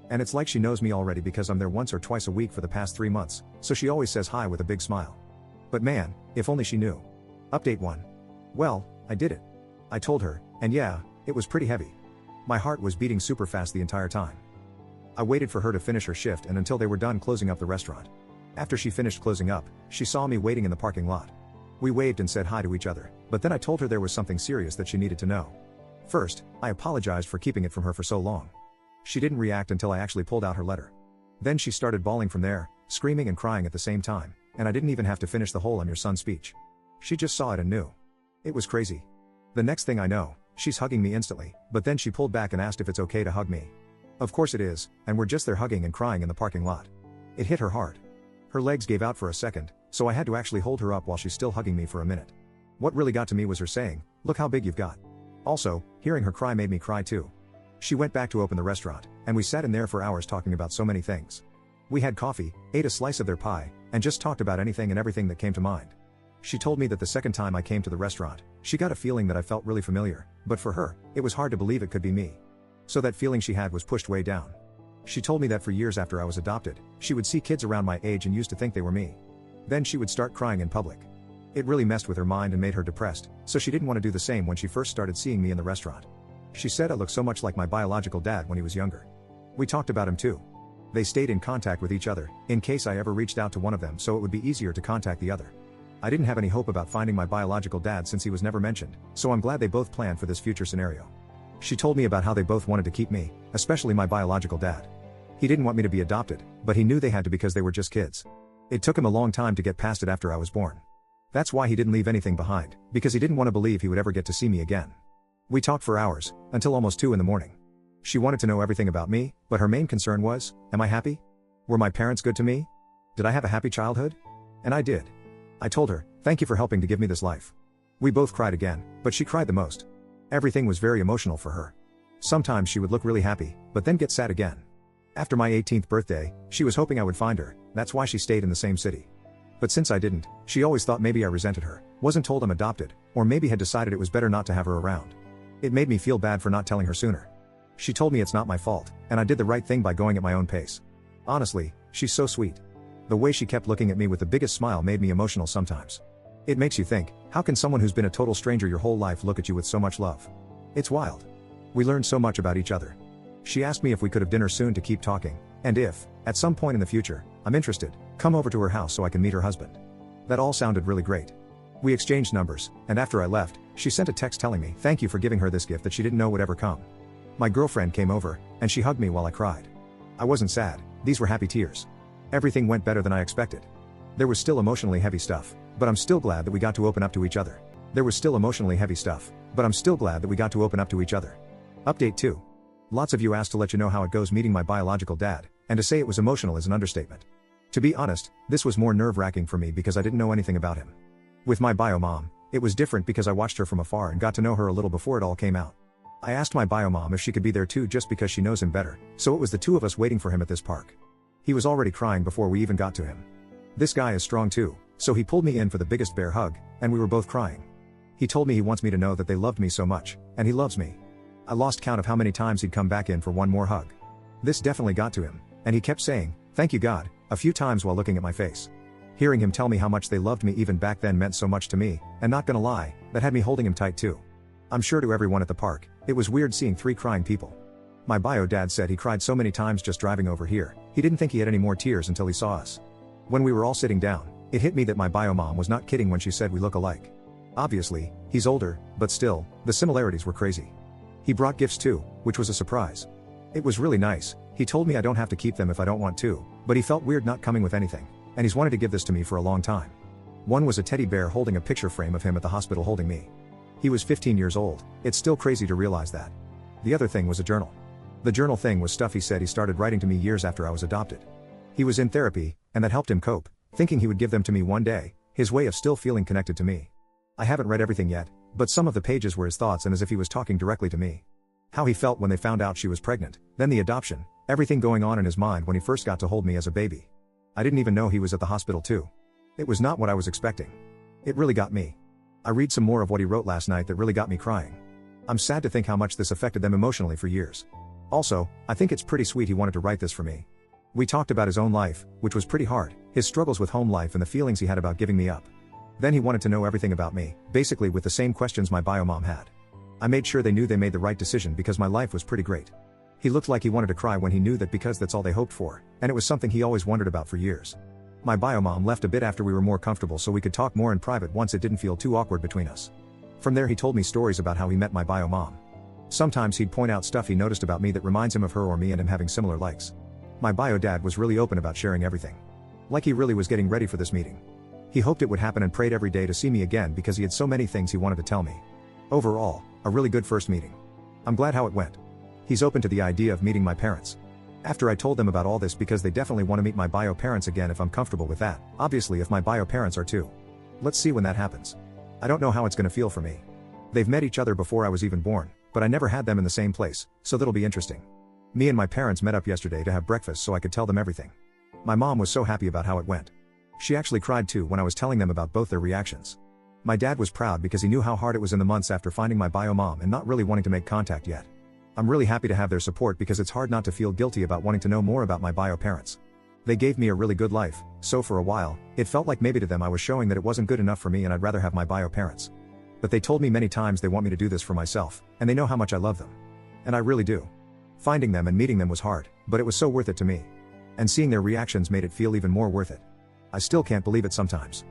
And it's like she knows me already because I'm there once or twice a week for the past 3 months, so she always says hi with a big smile. But man, if only she knew. Update 1. Well, I did it. I told her, and yeah, it was pretty heavy. My heart was beating super fast the entire time. I waited for her to finish her shift and until they were done closing up the restaurant. After she finished closing up, she saw me waiting in the parking lot. We waved and said hi to each other, but then I told her there was something serious that she needed to know. First, I apologized for keeping it from her for so long. She didn't react until I actually pulled out her letter. Then she started bawling from there, screaming and crying at the same time, and I didn't even have to finish the whole "I'm your son" speech. She just saw it and knew. It was crazy. The next thing I know, she's hugging me instantly, but then she pulled back and asked if it's okay to hug me. Of course it is, and we're just there hugging and crying in the parking lot. It hit her hard. Her legs gave out for a second, so I had to actually hold her up while she's still hugging me for a minute. What really got to me was her saying, "Look how big you've got." Also, hearing her cry made me cry too. She went back to open the restaurant, and we sat in there for hours talking about so many things. We had coffee, ate a slice of their pie, and just talked about anything and everything that came to mind. She told me that the second time I came to the restaurant, she got a feeling that I felt really familiar, but for her, it was hard to believe it could be me. So that feeling she had was pushed way down. She told me that for years after I was adopted, she would see kids around my age and used to think they were me. Then she would start crying in public. It really messed with her mind and made her depressed, so she didn't want to do the same when she first started seeing me in the restaurant. She said I looked so much like my biological dad when he was younger. We talked about him too. They stayed in contact with each other, in case I ever reached out to one of them so it would be easier to contact the other. I didn't have any hope about finding my biological dad since he was never mentioned, so I'm glad they both planned for this future scenario. She told me about how they both wanted to keep me, especially my biological dad. He didn't want me to be adopted, but he knew they had to because they were just kids. It took him a long time to get past it after I was born. That's why he didn't leave anything behind, because he didn't want to believe he would ever get to see me again. We talked for hours, until almost 2 in the morning. She wanted to know everything about me, but her main concern was, am I happy? Were my parents good to me? Did I have a happy childhood? And I did. I told her, thank you for helping to give me this life. We both cried again, but she cried the most. Everything was very emotional for her. Sometimes she would look really happy, but then get sad again. After my 18th birthday, she was hoping I would find her, that's why she stayed in the same city. But since I didn't, she always thought maybe I resented her, wasn't told I'm adopted, or maybe had decided it was better not to have her around. It made me feel bad for not telling her sooner. She told me it's not my fault, and I did the right thing by going at my own pace. Honestly, she's so sweet. The way she kept looking at me with the biggest smile made me emotional sometimes. It makes you think, how can someone who's been a total stranger your whole life look at you with so much love? It's wild. We learned so much about each other. She asked me if we could have dinner soon to keep talking, and if, at some point in the future, I'm interested, come over to her house so I can meet her husband. That all sounded really great. We exchanged numbers, and after I left, she sent a text telling me thank you for giving her this gift that she didn't know would ever come. My girlfriend came over, and she hugged me while I cried. I wasn't sad, these were happy tears. Everything went better than I expected. There was still emotionally heavy stuff, but I'm still glad that we got to open up to each other. There was still emotionally heavy stuff, but I'm still glad that we got to open up to each other. Update 2. Lots of you asked to let you know how it goes meeting my biological dad, and to say it was emotional is an understatement. To be honest, this was more nerve-wracking for me because I didn't know anything about him. With my bio mom, it was different because I watched her from afar and got to know her a little before it all came out. I asked my bio mom if she could be there too just because she knows him better, so it was the two of us waiting for him at this park. He was already crying before we even got to him. This guy is strong too, so he pulled me in for the biggest bear hug, and we were both crying. He told me he wants me to know that they loved me so much, and he loves me. I lost count of how many times he'd come back in for one more hug. This definitely got to him, and he kept saying, "Thank you God," a few times while looking at my face. Hearing him tell me how much they loved me even back then meant so much to me, and not gonna lie, that had me holding him tight too. I'm sure to everyone at the park, it was weird seeing 3 crying people. My bio dad said he cried so many times just driving over here, he didn't think he had any more tears until he saw us. When we were all sitting down, it hit me that my bio mom was not kidding when she said we look alike. Obviously, he's older, but still, the similarities were crazy. He brought gifts too, which was a surprise. It was really nice. He told me I don't have to keep them if I don't want to, but he felt weird not coming with anything, and he's wanted to give this to me for a long time. One was a teddy bear holding a picture frame of him at the hospital holding me. He was 15 years old, it's still crazy to realize that. The other thing was a journal. The journal thing was stuff he said he started writing to me years after I was adopted. He was in therapy, and that helped him cope, thinking he would give them to me one day, his way of still feeling connected to me. I haven't read everything yet, but some of the pages were his thoughts and as if he was talking directly to me. How he felt when they found out she was pregnant, then the adoption, everything going on in his mind when he first got to hold me as a baby. I didn't even know he was at the hospital too. It was not what I was expecting. It really got me. I read some more of what he wrote last night that really got me crying. I'm sad to think how much this affected them emotionally for years. Also, I think it's pretty sweet he wanted to write this for me. We talked about his own life, which was pretty hard, his struggles with home life and the feelings he had about giving me up. Then he wanted to know everything about me, basically with the same questions my bio mom had. I made sure they knew they made the right decision because my life was pretty great. He looked like he wanted to cry when he knew that because that's all they hoped for, and it was something he always wondered about for years. My bio mom left a bit after we were more comfortable so we could talk more in private once it didn't feel too awkward between us. From there he told me stories about how he met my bio mom. Sometimes he'd point out stuff he noticed about me that reminds him of her or me and him having similar likes. My bio dad was really open about sharing everything. Like he really was getting ready for this meeting. He hoped it would happen and prayed every day to see me again because he had so many things he wanted to tell me. Overall, a really good first meeting. I'm glad how it went. He's open to the idea of meeting my parents. After I told them about all this because they definitely want to meet my bio parents again if I'm comfortable with that, obviously if my bio parents are too. Let's see when that happens. I don't know how it's gonna feel for me. They've met each other before I was even born, but I never had them in the same place, so that'll be interesting. Me and my parents met up yesterday to have breakfast so I could tell them everything. My mom was so happy about how it went. She actually cried too when I was telling them about both their reactions. My dad was proud because he knew how hard it was in the months after finding my bio mom and not really wanting to make contact yet. I'm really happy to have their support because it's hard not to feel guilty about wanting to know more about my bio parents. They gave me a really good life, so for a while, it felt like maybe to them I was showing that it wasn't good enough for me and I'd rather have my bio parents. But they told me many times they want me to do this for myself, and they know how much I love them. And I really do. Finding them and meeting them was hard, but it was so worth it to me. And seeing their reactions made it feel even more worth it. I still can't believe it sometimes.